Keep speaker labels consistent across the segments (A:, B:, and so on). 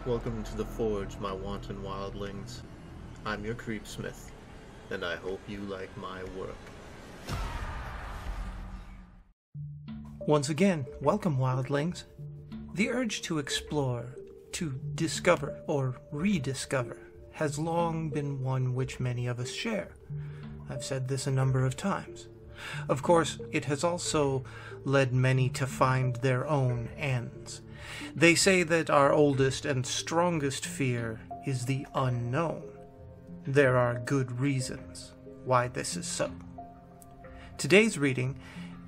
A: Welcome to the Forge, my wanton wildlings. I'm your creepsmith, and I hope you like my work.
B: Once again, welcome, wildlings. The urge to explore, to discover or rediscover, has long been one which many of us share. I've said this a number of times. Of course, it has also led many to find their own ends. They say that our oldest and strongest fear is the unknown. There are good reasons why this is so. Today's reading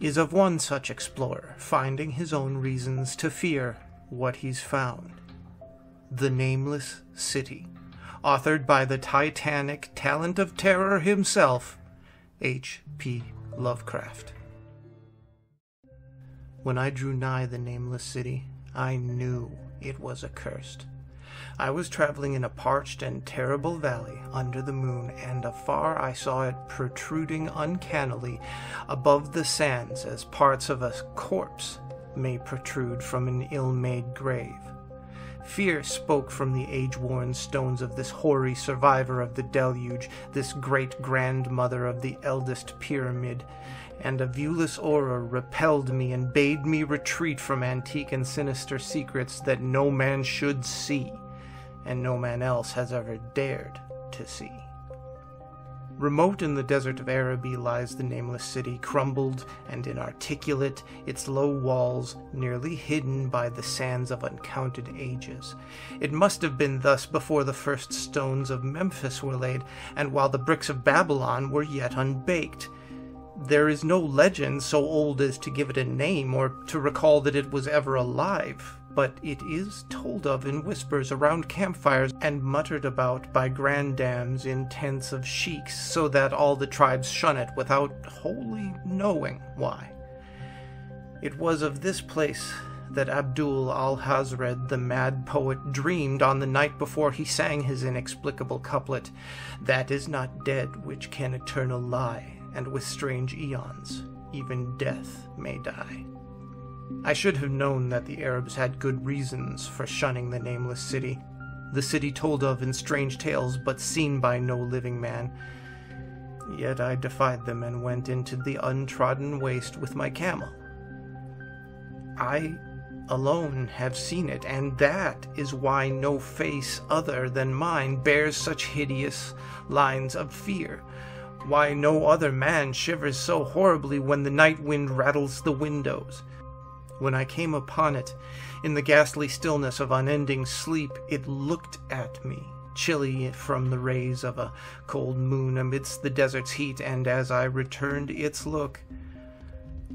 B: is of one such explorer finding his own reasons to fear what he's found. The Nameless City, authored by the titanic talent of terror himself, H.P. Lovecraft. When I drew nigh the Nameless City, I knew it was accursed. I was traveling in a parched and terrible valley under the moon, and afar I saw it protruding uncannily above the sands as parts of a corpse may protrude from an ill-made grave. Fear spoke from the age-worn stones of this hoary survivor of the deluge, this great-grandmother of the eldest pyramid, and a viewless aura repelled me and bade me retreat from antique and sinister secrets that no man should see, and no man else has ever dared to see. Remote in the desert of Araby lies the Nameless City, crumbled and inarticulate, its low walls nearly hidden by the sands of uncounted ages. It must have been thus before the first stones of Memphis were laid, and while the bricks of Babylon were yet unbaked. There is no legend so old as to give it a name or to recall that it was ever alive, but it is told of in whispers around campfires and muttered about by grandams in tents of sheiks, so that all the tribes shun it without wholly knowing why. It was of this place that Abdul al-Hazred, the mad poet, dreamed on the night before he sang his inexplicable couplet, "That is not dead which can eternal lie, and with strange eons, even death may die." I should have known that the Arabs had good reasons for shunning the Nameless City, the city told of in strange tales but seen by no living man. Yet I defied them and went into the untrodden waste with my camel. I alone have seen it, and that is why no face other than mine bears such hideous lines of fear. Why no other man shivers so horribly when the night wind rattles the windows. When I came upon it, in the ghastly stillness of unending sleep, it looked at me, chilly from the rays of a cold moon amidst the desert's heat, and as I returned its look,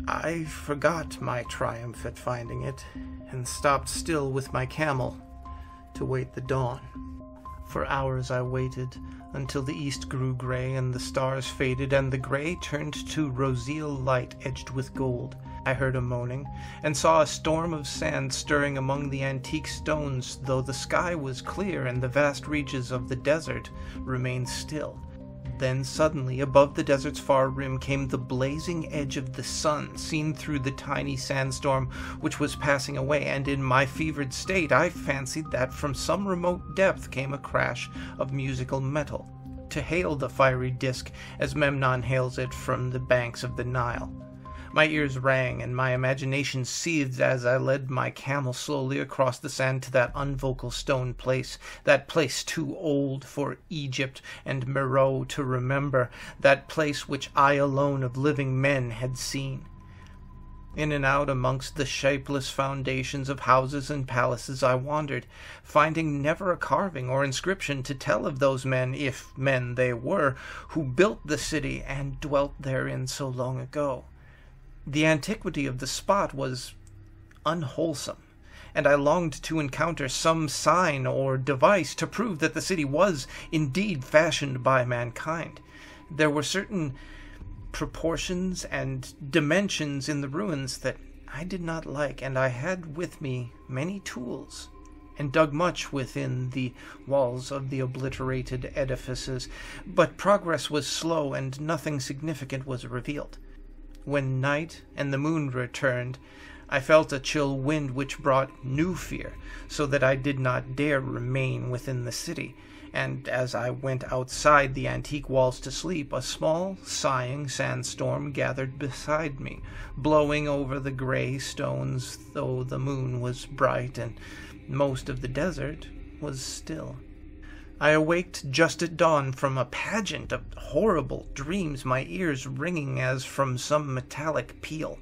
B: I forgot my triumph at finding it, and stopped still with my camel to wait the dawn. For hours I waited, until the east grew gray and the stars faded and the gray turned to roseal light edged with gold. I heard a moaning, and saw a storm of sand stirring among the antique stones, though the sky was clear and the vast reaches of the desert remained still. Then suddenly, above the desert's far rim, came the blazing edge of the sun, seen through the tiny sandstorm which was passing away, and in my fevered state I fancied that from some remote depth came a crash of musical metal, to hail the fiery disk as Memnon hails it from the banks of the Nile. My ears rang, and my imagination seethed as I led my camel slowly across the sand to that unvocal stone place, that place too old for Egypt and Meroe to remember, that place which I alone of living men had seen. In and out amongst the shapeless foundations of houses and palaces I wandered, finding never a carving or inscription to tell of those men, if men they were, who built the city and dwelt therein so long ago. The antiquity of the spot was unwholesome, and I longed to encounter some sign or device to prove that the city was indeed fashioned by mankind. There were certain proportions and dimensions in the ruins that I did not like, and I had with me many tools, and dug much within the walls of the obliterated edifices, but progress was slow and nothing significant was revealed. When night and the moon returned, I felt a chill wind which brought new fear, so that I did not dare remain within the city, and as I went outside the antique walls to sleep, a small, sighing sandstorm gathered beside me, blowing over the gray stones, though the moon was bright and most of the desert was still. I awaked just at dawn from a pageant of horrible dreams, my ears ringing as from some metallic peal.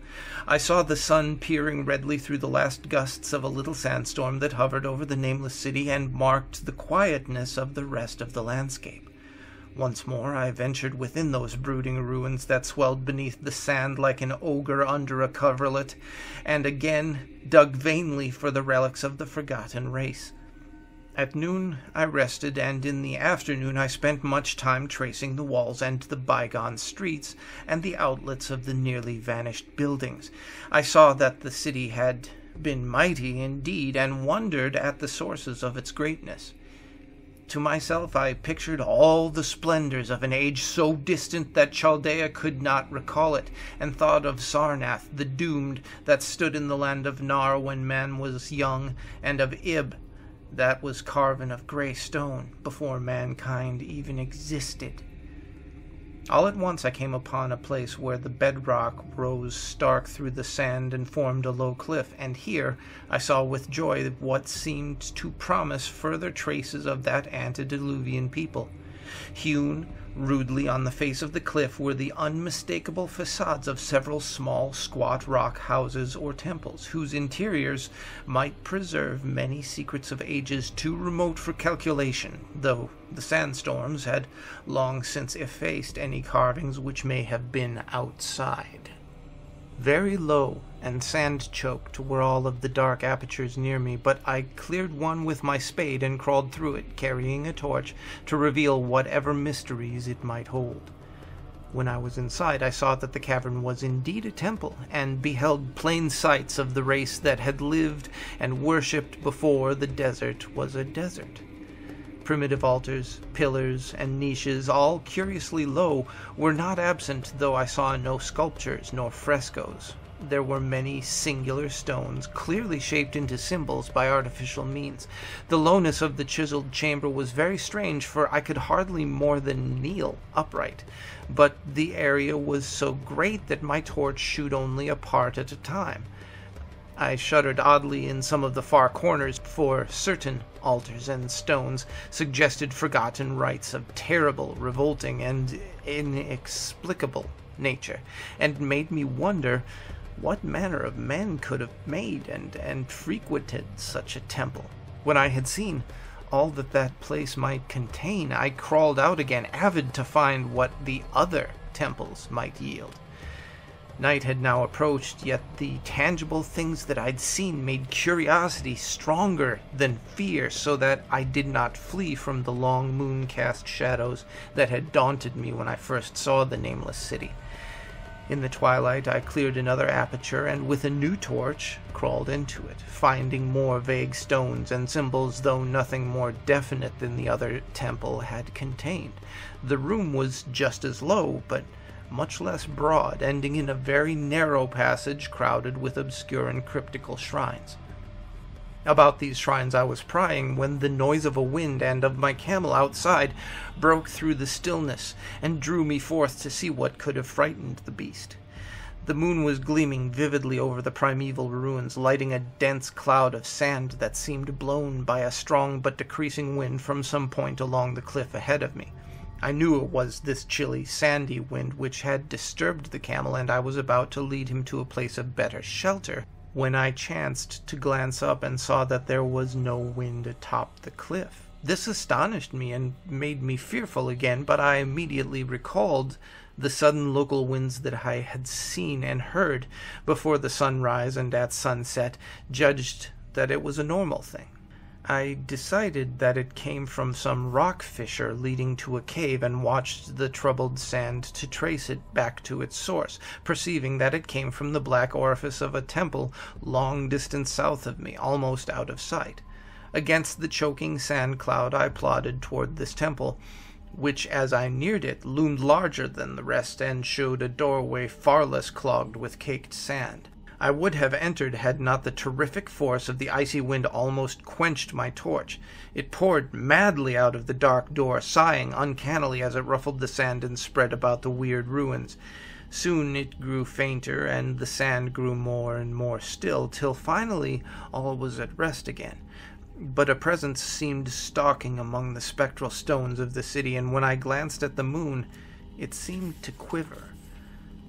B: I saw the sun peering redly through the last gusts of a little sandstorm that hovered over the nameless city and marked the quietness of the rest of the landscape. Once more I ventured within those brooding ruins that swelled beneath the sand like an ogre under a coverlet, and again dug vainly for the relics of the forgotten race. At noon I rested, and in the afternoon I spent much time tracing the walls and the bygone streets and the outlets of the nearly vanished buildings. I saw that the city had been mighty indeed, and wondered at the sources of its greatness. To myself I pictured all the splendors of an age so distant that Chaldea could not recall it, and thought of Sarnath the doomed that stood in the land of Nar when man was young, and of Ib that was carven of grey stone before mankind even existed. All at once I came upon a place where the bedrock rose stark through the sand and formed a low cliff, and here I saw with joy what seemed to promise further traces of that antediluvian people. Hewn rudely on the face of the cliff were the unmistakable facades of several small, squat rock houses or temples, whose interiors might preserve many secrets of ages too remote for calculation, though the sandstorms had long since effaced any carvings which may have been outside. Very low and sand-choked were all of the dark apertures near me, but I cleared one with my spade and crawled through it, carrying a torch to reveal whatever mysteries it might hold. When I was inside, I saw that the cavern was indeed a temple, and beheld plain sights of the race that had lived and worshipped before the desert was a desert. Primitive altars, pillars, and niches, all curiously low, were not absent, though I saw no sculptures nor frescoes. There were many singular stones, clearly shaped into symbols by artificial means. The lowness of the chiseled chamber was very strange, for I could hardly more than kneel upright, but the area was so great that my torch shoot only a part at a time. I shuddered oddly in some of the far corners, for certain altars and stones suggested forgotten rites of terrible, revolting, and inexplicable nature, and made me wonder what manner of men could have made and frequented such a temple. When I had seen all that that place might contain, I crawled out again, avid to find what the other temples might yield. Night had now approached, yet the tangible things that I'd seen made curiosity stronger than fear, so that I did not flee from the long moon-cast shadows that had daunted me when I first saw the nameless city. In the twilight I cleared another aperture, and with a new torch crawled into it, finding more vague stones and symbols, though nothing more definite than the other temple had contained. The room was just as low, but much less broad, ending in a very narrow passage crowded with obscure and cryptical shrines. About these shrines I was prying when the noise of a wind and of my camel outside broke through the stillness and drew me forth to see what could have frightened the beast. The moon was gleaming vividly over the primeval ruins, lighting a dense cloud of sand that seemed blown by a strong but decreasing wind from some point along the cliff ahead of me. I knew it was this chilly, sandy wind which had disturbed the camel, and I was about to lead him to a place of better shelter, when I chanced to glance up and saw that there was no wind atop the cliff. This astonished me and made me fearful again, but I immediately recalled the sudden local winds that I had seen and heard before the sunrise, and at sunset judged that it was a normal thing. I decided that it came from some rock fissure leading to a cave, and watched the troubled sand to trace it back to its source, perceiving that it came from the black orifice of a temple long distance south of me, almost out of sight. Against the choking sand cloud I plodded toward this temple, which as I neared it loomed larger than the rest and showed a doorway far less clogged with caked sand. I would have entered had not the terrific force of the icy wind almost quenched my torch. It poured madly out of the dark door, sighing uncannily as it ruffled the sand and spread about the weird ruins. Soon it grew fainter, and the sand grew more and more still, till finally all was at rest again. But a presence seemed stalking among the spectral stones of the city, and when I glanced at the moon, it seemed to quiver,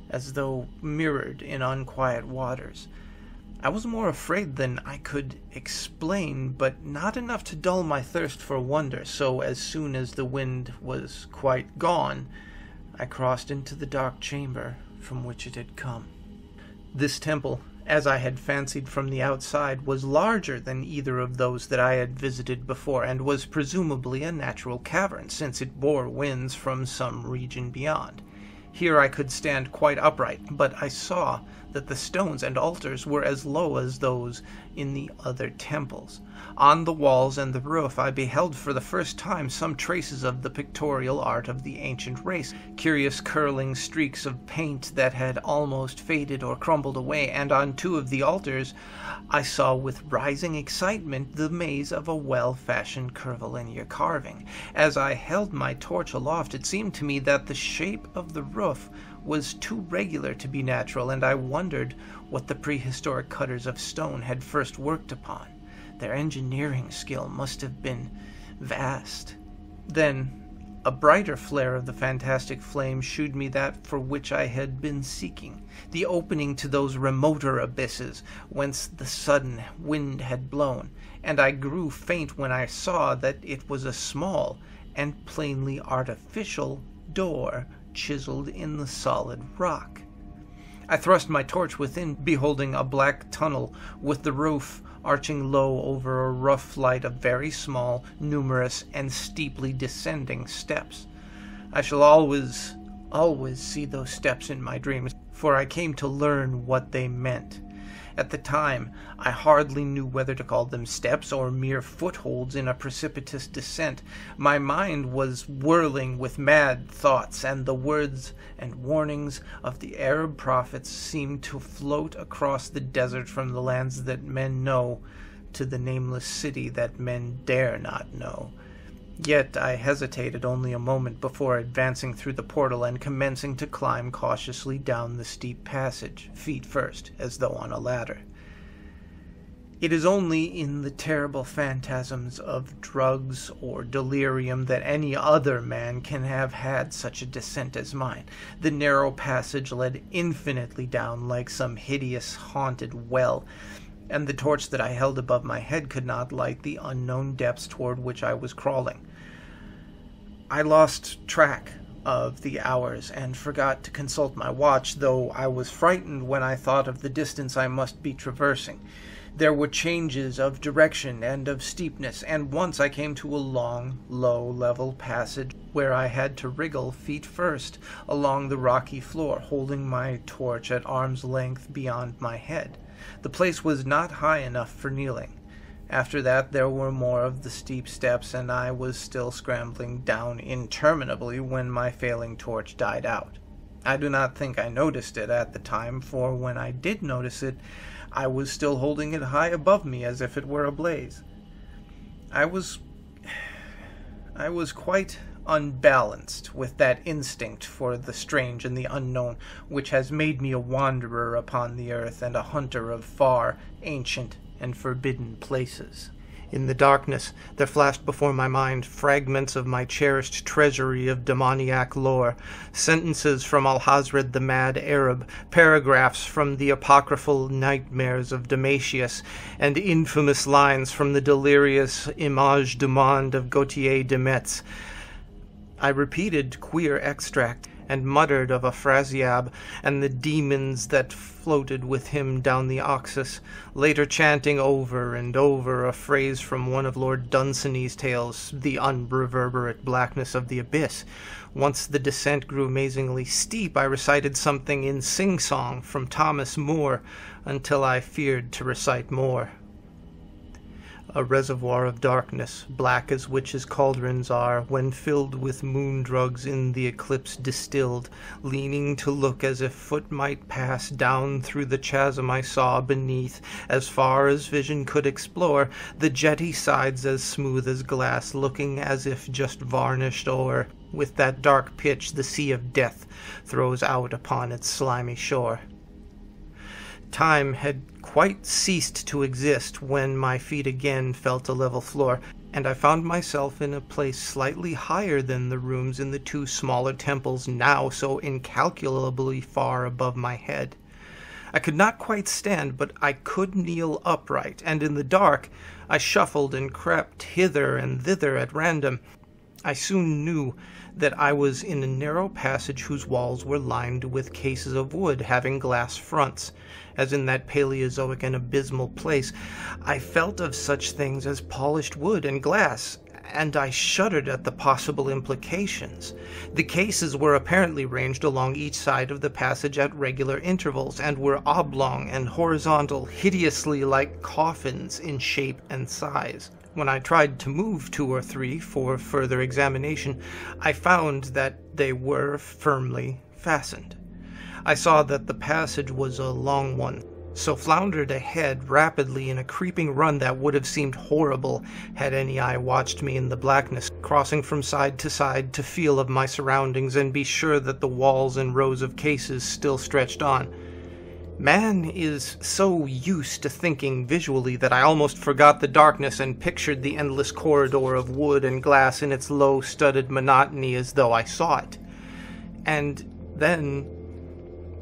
B: as though mirrored in unquiet waters. I was more afraid than I could explain, but not enough to dull my thirst for wonder, so as soon as the wind was quite gone, I crossed into the dark chamber from which it had come. This temple, as I had fancied from the outside, was larger than either of those that I had visited before, and was presumably a natural cavern, since it bore winds from some region beyond. Here I could stand quite upright, but I saw that the stones and altars were as low as those in the other temples. On the walls and the roof I beheld for the first time some traces of the pictorial art of the ancient race, curious curling streaks of paint that had almost faded or crumbled away, and on two of the altars I saw with rising excitement the maze of a well-fashioned curvilinear carving. As I held my torch aloft, it seemed to me that the shape of the roof was too regular to be natural, and I wondered what the prehistoric cutters of stone had first worked upon. Their engineering skill must have been vast. Then a brighter flare of the fantastic flame shewed me that for which I had been seeking, the opening to those remoter abysses whence the sudden wind had blown, and I grew faint when I saw that it was a small and plainly artificial door chiseled in the solid rock. I thrust my torch within, beholding a black tunnel with the roof arching low over a rough flight of very small, numerous, and steeply descending steps. I shall always see those steps in my dreams, for I came to learn what they meant. At the time, I hardly knew whether to call them steps or mere footholds in a precipitous descent. My mind was whirling with mad thoughts, and the words and warnings of the Arab prophets seemed to float across the desert from the lands that men know to the nameless city that men dare not know. Yet I hesitated only a moment before advancing through the portal and commencing to climb cautiously down the steep passage, feet first, as though on a ladder. It is only in the terrible phantasms of drugs or delirium that any other man can have had such a descent as mine. The narrow passage led infinitely down like some hideous haunted well, and the torch that I held above my head could not light the unknown depths toward which I was crawling. I lost track of the hours and forgot to consult my watch, though I was frightened when I thought of the distance I must be traversing. There were changes of direction and of steepness, and once I came to a long, low, level passage where I had to wriggle feet first along the rocky floor, holding my torch at arm's length beyond my head. The place was not high enough for kneeling. After that there were more of the steep steps, and I was still scrambling down interminably when my failing torch died out. I do not think I noticed it at the time, for when I did notice it, I was still holding it high above me as if it were ablaze. I was quite unbalanced with that instinct for the strange and the unknown which has made me a wanderer upon the earth and a hunter of far, ancient, and forbidden places. In the darkness, there flashed before my mind fragments of my cherished treasury of demoniac lore, sentences from Alhazred the mad Arab, paragraphs from the apocryphal nightmares of Damasius, and infamous lines from the delirious Image du Monde of Gautier de Metz. I repeated queer extract, and muttered of Afrasiab and the demons that floated with him down the Oxus, later chanting over and over a phrase from one of Lord Dunsany's tales, the unreverberate blackness of the abyss. Once the descent grew amazingly steep, I recited something in sing-song from Thomas Moore, until I feared to recite more. A reservoir of darkness, black as witches' cauldrons are, when filled with moon drugs in the eclipse distilled, leaning to look as if foot might pass down through the chasm I saw beneath, as far as vision could explore, the jetty sides as smooth as glass, looking as if just varnished o'er, with that dark pitch the sea of death throws out upon its slimy shore. Time had quite ceased to exist when my feet again felt a level floor, and I found myself in a place slightly higher than the rooms in the two smaller temples now so incalculably far above my head. I could not quite stand, but I could kneel upright, and in the dark I shuffled and crept hither and thither at random. I soon knew that I was in a narrow passage whose walls were lined with cases of wood having glass fronts. As in that Paleozoic and abysmal place, I felt of such things as polished wood and glass, and I shuddered at the possible implications. The cases were apparently ranged along each side of the passage at regular intervals, and were oblong and horizontal, hideously like coffins in shape and size. When I tried to move 2 or 3 for further examination, I found that they were firmly fastened. I saw that the passage was a long one, so floundered ahead rapidly in a creeping run that would have seemed horrible had any eye watched me in the blackness, crossing from side to feel of my surroundings and be sure that the walls and rows of cases still stretched on. Man is so used to thinking visually that I almost forgot the darkness and pictured the endless corridor of wood and glass in its low, studded monotony as though I saw it. And then,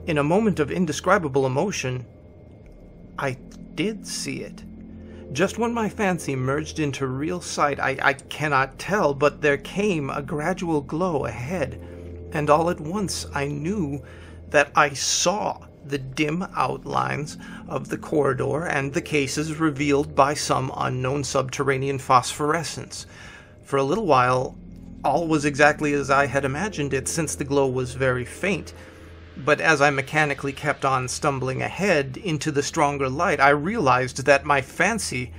B: in a moment of indescribable emotion, I did see it. Just when my fancy merged into real sight, I cannot tell, but there came a gradual glow ahead, and all at once I knew that I saw the dim outlines of the corridor and the cases revealed by some unknown subterranean phosphorescence. For a little while, all was exactly as I had imagined it, since the glow was very faint. But as I mechanically kept on stumbling ahead into the stronger light, I realized that my fancy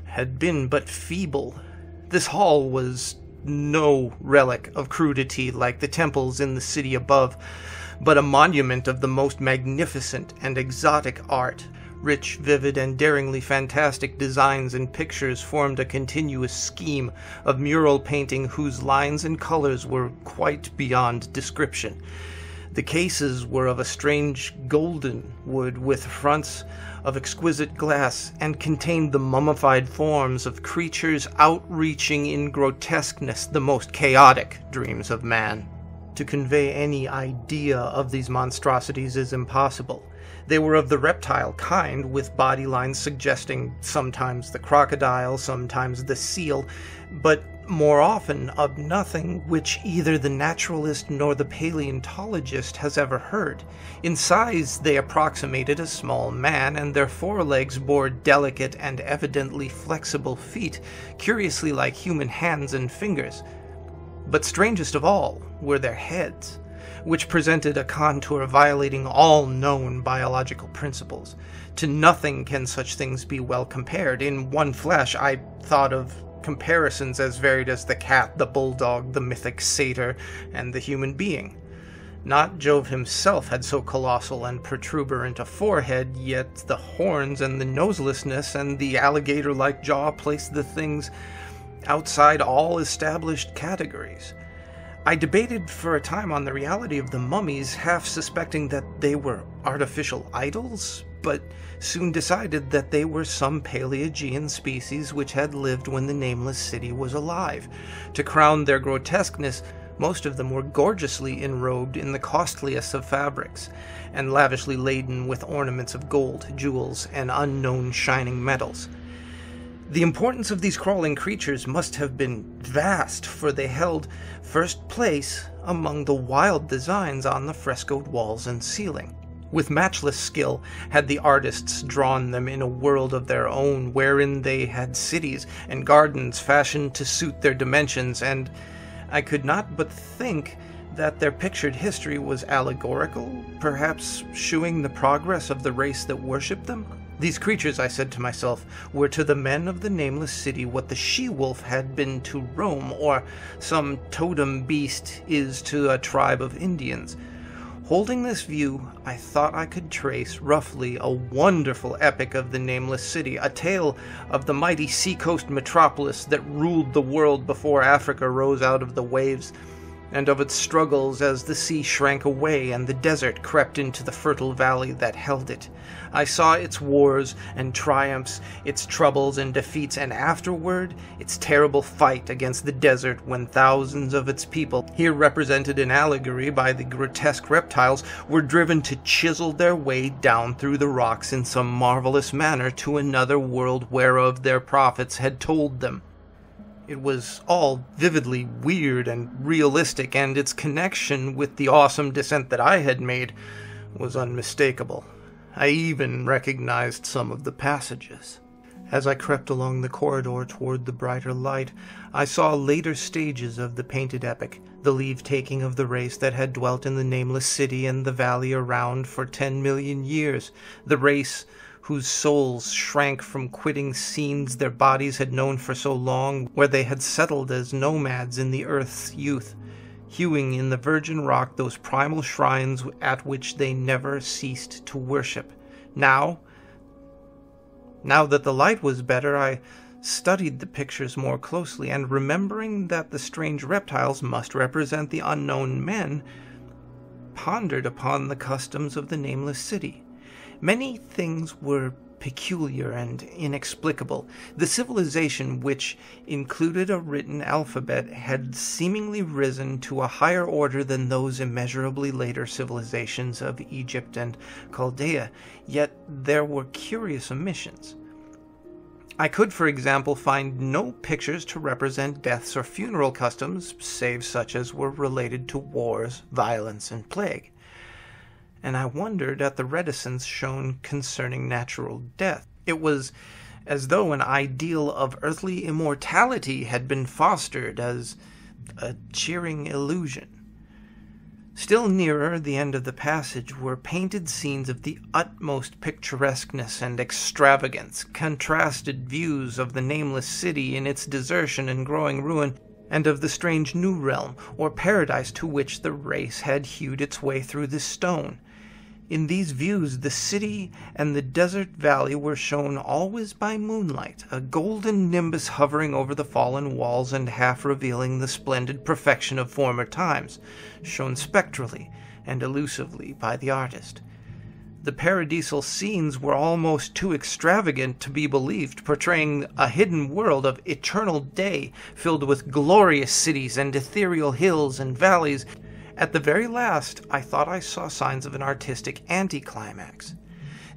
B: had been but feeble. This hall was no relic of crudity like the temples in the city above, but a monument of the most magnificent and exotic art. Rich, vivid, and daringly fantastic designs and pictures formed a continuous scheme of mural painting whose lines and colors were quite beyond description. The cases were of a strange golden wood with fronts of exquisite glass, and contained the mummified forms of creatures outreaching in grotesqueness the most chaotic dreams of man. To convey any idea of these monstrosities is impossible. They were of the reptile kind, with body lines suggesting sometimes the crocodile, sometimes the seal, but more often of nothing which either the naturalist nor the paleontologist has ever heard. In size they approximated a small man, and their forelegs bore delicate and evidently flexible feet, curiously like human hands and fingers. But strangest of all were their heads, which presented a contour violating all known biological principles. To nothing can such things be well compared. In one flash I thought of comparisons as varied as the cat, the bulldog, the mythic satyr, and the human being. Not Jove himself had so colossal and protuberant a forehead, yet the horns and the noselessness and the alligator-like jaw placed the things outside all established categories. I debated for a time on the reality of the mummies, half suspecting that they were artificial idols, but soon decided that they were some Paleogean species which had lived when the Nameless city was alive. To crown their grotesqueness, most of them were gorgeously enrobed in the costliest of fabrics, and lavishly laden with ornaments of gold, jewels, and unknown shining metals. The importance of these crawling creatures must have been vast, for they held first place among the wild designs on the frescoed walls and ceiling. With matchless skill had the artists drawn them in a world of their own, wherein they had cities and gardens fashioned to suit their dimensions, and I could not but think that their pictured history was allegorical, perhaps shewing the progress of the race that worshipped them. These creatures, I said to myself, were to the men of the Nameless City what the she-wolf had been to Rome, or some totem beast is to a tribe of Indians. Holding this view, I thought I could trace, roughly, a wonderful epic of the Nameless City, a tale of the mighty seacoast metropolis that ruled the world before Africa rose out of the waves, and of its struggles as the sea shrank away and the desert crept into the fertile valley that held it. I saw its wars and triumphs, its troubles and defeats, and afterward its terrible fight against the desert when thousands of its people, here represented in allegory by the grotesque reptiles, were driven to chisel their way down through the rocks in some marvelous manner to another world whereof their prophets had told them. It was all vividly weird and realistic, and its connection with the awesome descent that I had made was unmistakable. I even recognized some of the passages. As I crept along the corridor toward the brighter light, I saw later stages of the painted epic, the leave-taking of the race that had dwelt in the Nameless City and the valley around for 10 million years, the race whose souls shrank from quitting scenes their bodies had known for so long, where they had settled as nomads in the earth's youth, hewing in the virgin rock those primal shrines at which they never ceased to worship. Now that the light was better, I studied the pictures more closely, and remembering that the strange reptiles must represent the unknown men, pondered upon the customs of the Nameless City. Many things were peculiar and inexplicable. The civilization, which included a written alphabet, had seemingly risen to a higher order than those immeasurably later civilizations of Egypt and Chaldea, yet there were curious omissions. I could, for example, find no pictures to represent deaths or funeral customs, save such as were related to wars, violence, and plague. And I wondered at the reticence shown concerning natural death. It was as though an ideal of earthly immortality had been fostered as a cheering illusion. Still nearer the end of the passage were painted scenes of the utmost picturesqueness and extravagance, contrasted views of the Nameless City in its desertion and growing ruin, and of the strange new realm, or paradise to which the race had hewed its way through the stone. In these views, the city and the desert valley were shown always by moonlight, a golden nimbus hovering over the fallen walls and half revealing the splendid perfection of former times, shown spectrally and elusively by the artist. The paradisal scenes were almost too extravagant to be believed, portraying a hidden world of eternal day filled with glorious cities and ethereal hills and valleys. At the very last, I thought I saw signs of an artistic anticlimax.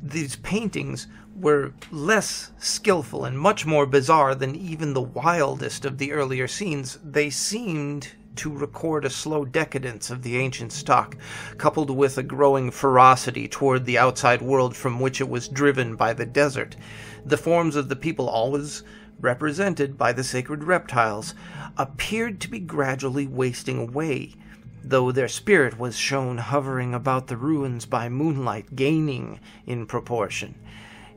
B: These paintings were less skillful and much more bizarre than even the wildest of the earlier scenes. They seemed to record a slow decadence of the ancient stock, coupled with a growing ferocity toward the outside world from which it was driven by the desert. The forms of the people, always represented by the sacred reptiles, appeared to be gradually wasting away, though their spirit was shown hovering about the ruins by moonlight, gaining in proportion.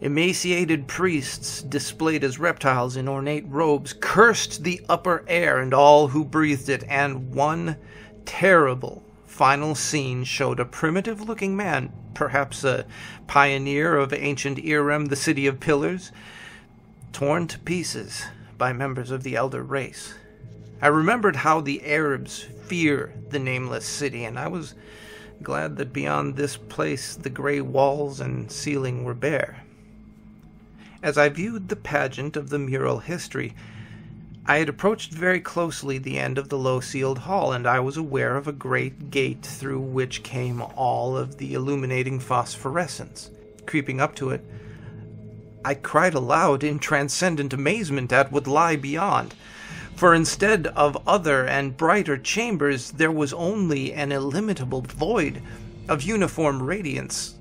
B: Emaciated priests, displayed as reptiles in ornate robes, cursed the upper air and all who breathed it, and one terrible final scene showed a primitive-looking man, perhaps a pioneer of ancient Irem, the city of pillars, torn to pieces by members of the elder race. I remembered how the Arabs fear the Nameless City, and I was glad that beyond this place the gray walls and ceiling were bare. As I viewed the pageant of the mural history, I had approached very closely the end of the low-ceiled hall, and I was aware of a great gate through which came all of the illuminating phosphorescence. Creeping up to it, I cried aloud in transcendent amazement at what lay beyond. For instead of other and brighter chambers, there was only an illimitable void of uniform radiance,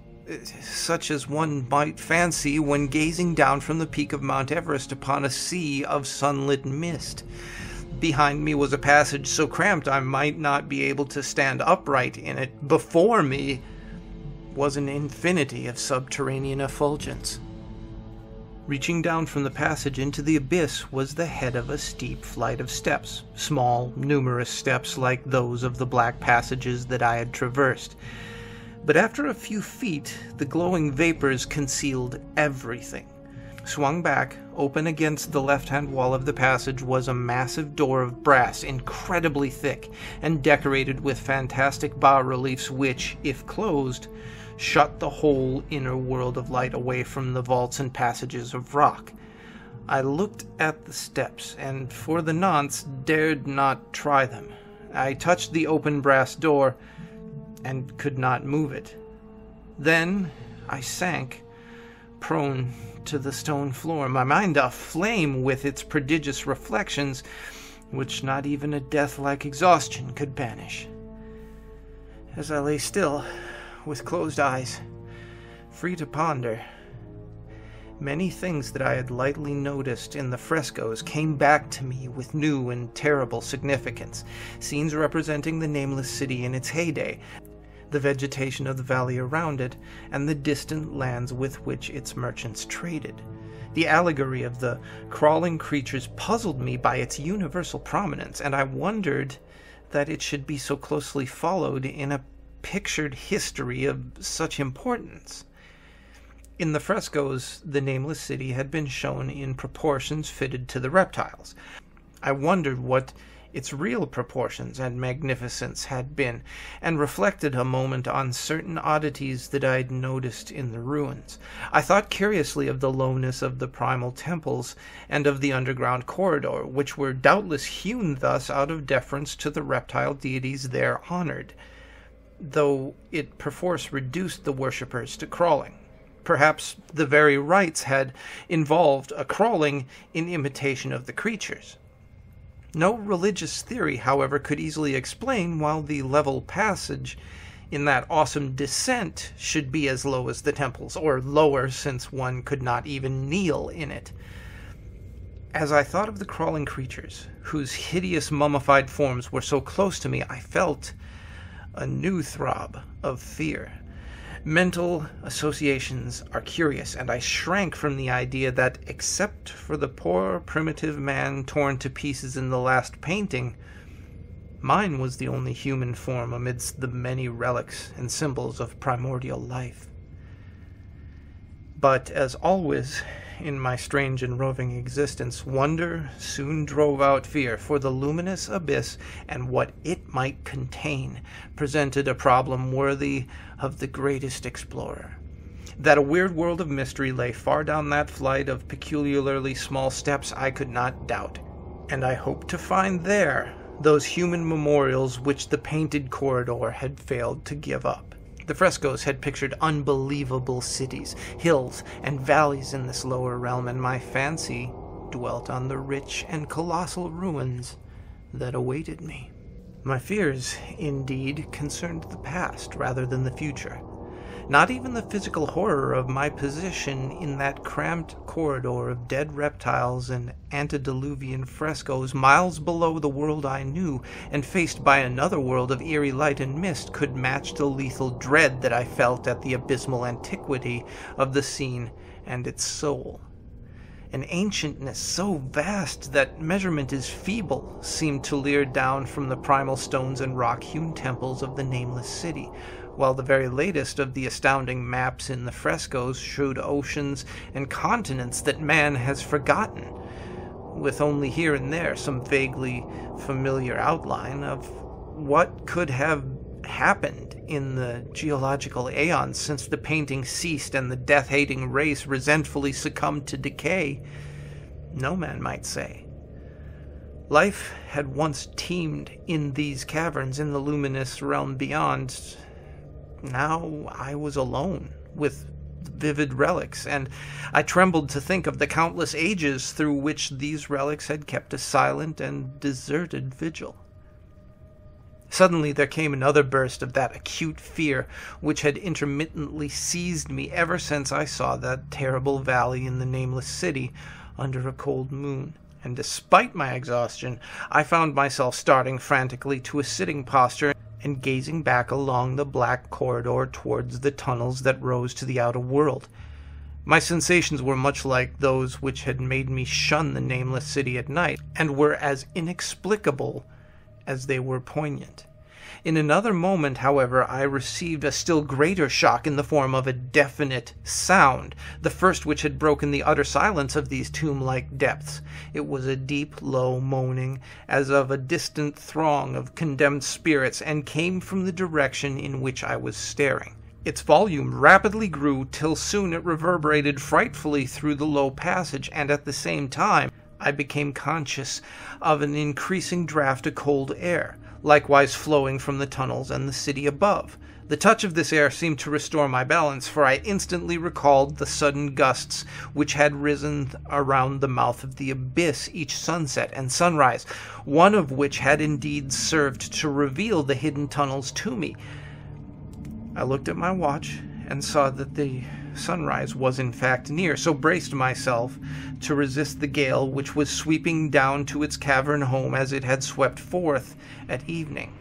B: such as one might fancy when gazing down from the peak of Mount Everest upon a sea of sunlit mist. Behind me was a passage so cramped I might not be able to stand upright in it. Before me was an infinity of subterranean effulgence. Reaching down from the passage into the abyss was the head of a steep flight of steps, small, numerous steps like those of the black passages that I had traversed. But after a few feet, the glowing vapors concealed everything. Swung back, open against the left-hand wall of the passage, was a massive door of brass, incredibly thick, and decorated with fantastic bas-reliefs which, if closed, shut the whole inner world of light away from the vaults and passages of rock. I looked at the steps, and for the nonce dared not try them. I touched the open brass door, and could not move it. Then I sank, prone to the stone floor, my mind aflame with its prodigious reflections, which not even a death-like exhaustion could banish. As I lay still, with closed eyes, free to ponder, many things that I had lightly noticed in the frescoes came back to me with new and terrible significance. Scenes representing the Nameless city in its heyday, the vegetation of the valley around it, and the distant lands with which its merchants traded. The allegory of the crawling creatures puzzled me by its universal prominence, and I wondered that it should be so closely followed in a pictured history of such importance. In the frescoes, the Nameless city had been shown in proportions fitted to the reptiles. I wondered what its real proportions and magnificence had been, and reflected a moment on certain oddities that I had noticed in the ruins. I thought curiously of the lowness of the primal temples and of the underground corridor, which were doubtless hewn thus out of deference to the reptile deities there honored, though it perforce reduced the worshippers to crawling. Perhaps the very rites had involved a crawling in imitation of the creatures. No religious theory, however, could easily explain why the level passage in that awesome descent should be as low as the temples, or lower, since one could not even kneel in it. As I thought of the crawling creatures, whose hideous mummified forms were so close to me, I felt a new throb of fear. Mental associations are curious, and I shrank from the idea that, except for the poor primitive man torn to pieces in the last painting, mine was the only human form amidst the many relics and symbols of primordial life. But, as always in my strange and roving existence, wonder soon drove out fear, for the luminous abyss and what it might contain presented a problem worthy of the greatest explorer. That a weird world of mystery lay far down that flight of peculiarly small steps I could not doubt, and I hoped to find there those human memorials which the painted corridor had failed to give up. The frescoes had pictured unbelievable cities, hills, and valleys in this lower realm, and my fancy dwelt on the rich and colossal ruins that awaited me. My fears, indeed, concerned the past rather than the future. Not even the physical horror of my position in that cramped corridor of dead reptiles and antediluvian frescoes miles below the world I knew, and faced by another world of eerie light and mist, could match the lethal dread that I felt at the abysmal antiquity of the scene and its soul. An ancientness so vast that measurement is feeble seemed to leer down from the primal stones and rock-hewn temples of the Nameless city, while the very latest of the astounding maps in the frescoes showed oceans and continents that man has forgotten, with only here and there some vaguely familiar outline of what could have happened in the geological aeons since the painting ceased and the death-hating race resentfully succumbed to decay. No man might say. Life had once teemed in these caverns in the luminous realm beyond. Now I was alone with vivid relics, and I trembled to think of the countless ages through which these relics had kept a silent and deserted vigil. Suddenly there came another burst of that acute fear which had intermittently seized me ever since I saw that terrible valley in the Nameless city under a cold moon, and despite my exhaustion, I found myself starting frantically to a sitting posture and gazing back along the black corridor towards the tunnels that rose to the outer world. My sensations were much like those which had made me shun the Nameless City at night, and were as inexplicable as they were poignant. In another moment, however, I received a still greater shock in the form of a definite sound, the first which had broken the utter silence of these tomb-like depths. It was a deep, low moaning, as of a distant throng of condemned spirits, and came from the direction in which I was staring. Its volume rapidly grew, till soon it reverberated frightfully through the low passage, and at the same time I became conscious of an increasing draught of cold air, likewise flowing from the tunnels and the city above. The touch of this air seemed to restore my balance, for I instantly recalled the sudden gusts which had risen around the mouth of the abyss each sunset and sunrise, one of which had indeed served to reveal the hidden tunnels to me. I looked at my watch and saw that the sunrise was in fact near, so braced myself to resist the gale which was sweeping down to its cavern home as it had swept forth at evening.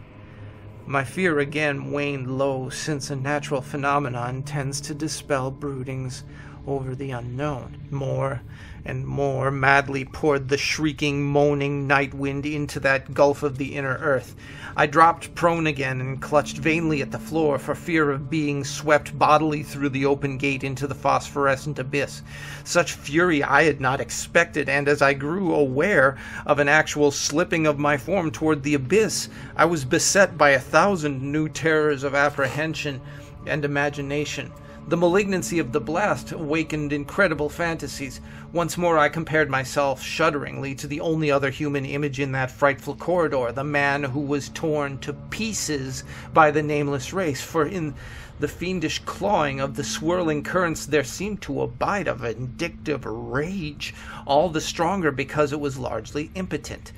B: My fear again waned low, since a natural phenomenon tends to dispel broodings over the unknown. More and more madly poured the shrieking, moaning night wind into that gulf of the inner earth. I dropped prone again and clutched vainly at the floor for fear of being swept bodily through the open gate into the phosphorescent abyss. Such fury I had not expected, and as I grew aware of an actual slipping of my form toward the abyss, I was beset by 1,000 new terrors of apprehension and imagination. The malignancy of the blast awakened incredible fantasies. Once more I compared myself shudderingly to the only other human image in that frightful corridor, the man who was torn to pieces by the nameless race, for in the fiendish clawing of the swirling currents there seemed to abide a vindictive rage, all the stronger because it was largely impotent.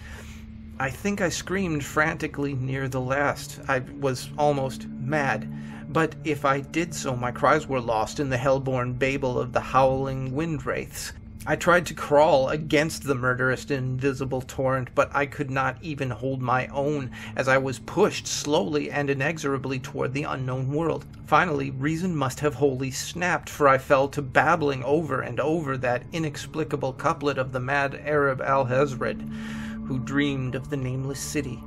B: I think I screamed frantically near the last. I was almost mad. But if I did so, my cries were lost in the hell-born babel of the howling wind-wraiths. I tried to crawl against the murderous invisible torrent, but I could not even hold my own, as I was pushed slowly and inexorably toward the unknown world. Finally, reason must have wholly snapped, for I fell to babbling over and over that inexplicable couplet of the mad Arab Alhazred, who dreamed of the nameless city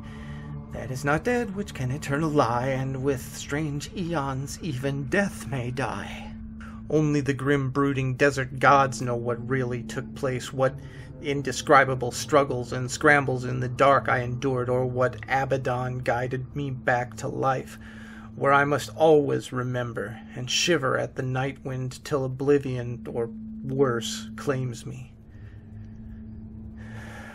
B: that is not dead, which can eternal lie, and with strange eons even death may die. Only the grim brooding desert gods know what really took place, what indescribable struggles and scrambles in the dark I endured, or what Abaddon guided me back to life, where I must always remember and shiver at the night wind till oblivion, or worse, claims me.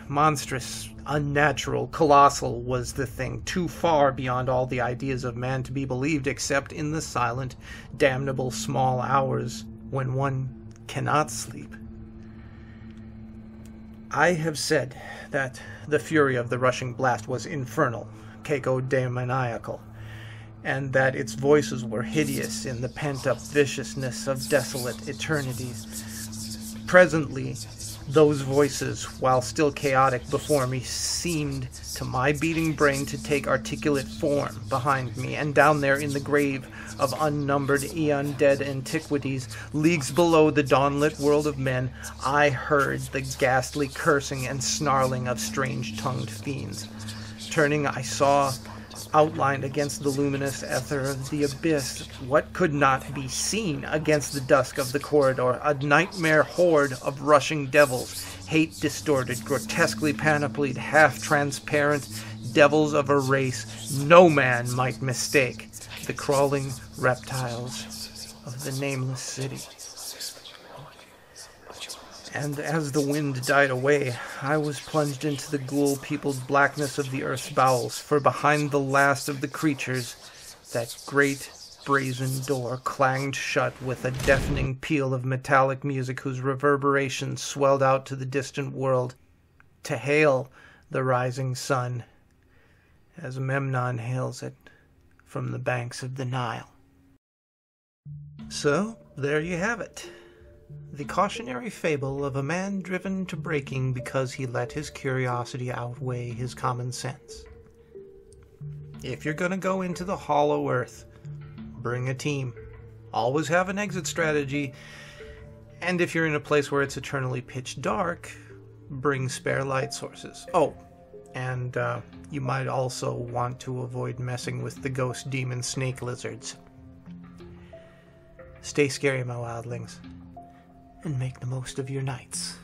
B: Monstrous, unnatural, colossal was the thing, too far beyond all the ideas of man to be believed except in the silent, damnable small hours when one cannot sleep. I have said that the fury of the rushing blast was infernal, cacodemoniacal, and that its voices were hideous in the pent-up viciousness of desolate eternities. Presently, those voices, while still chaotic before me, seemed to my beating brain to take articulate form behind me, and down there in the grave of unnumbered eon-dead antiquities, leagues below the dawnlit world of men, I heard the ghastly cursing and snarling of strange-tongued fiends. Turning, I saw, outlined against the luminous ether of the abyss, what could not be seen against the dusk of the corridor, a nightmare horde of rushing devils, hate-distorted, grotesquely panoplied, half-transparent devils of a race no man might mistake, the crawling reptiles of the nameless city. And as the wind died away, I was plunged into the ghoul-peopled blackness of the earth's bowels, for behind the last of the creatures, that great brazen door clanged shut with a deafening peal of metallic music whose reverberations swelled out to the distant world, to hail the rising sun, as Memnon hails it from the banks of the Nile. So, there you have it. The cautionary fable of a man driven to breaking because he let his curiosity outweigh his common sense. If you're going to go into the hollow earth, bring a team. Always have an exit strategy, And if you're in a place where it's eternally pitch dark, bring spare light sources. Oh, and you might also want to avoid messing with the ghost demon snake lizards. Stay scary, my wildlings, and make the most of your nights.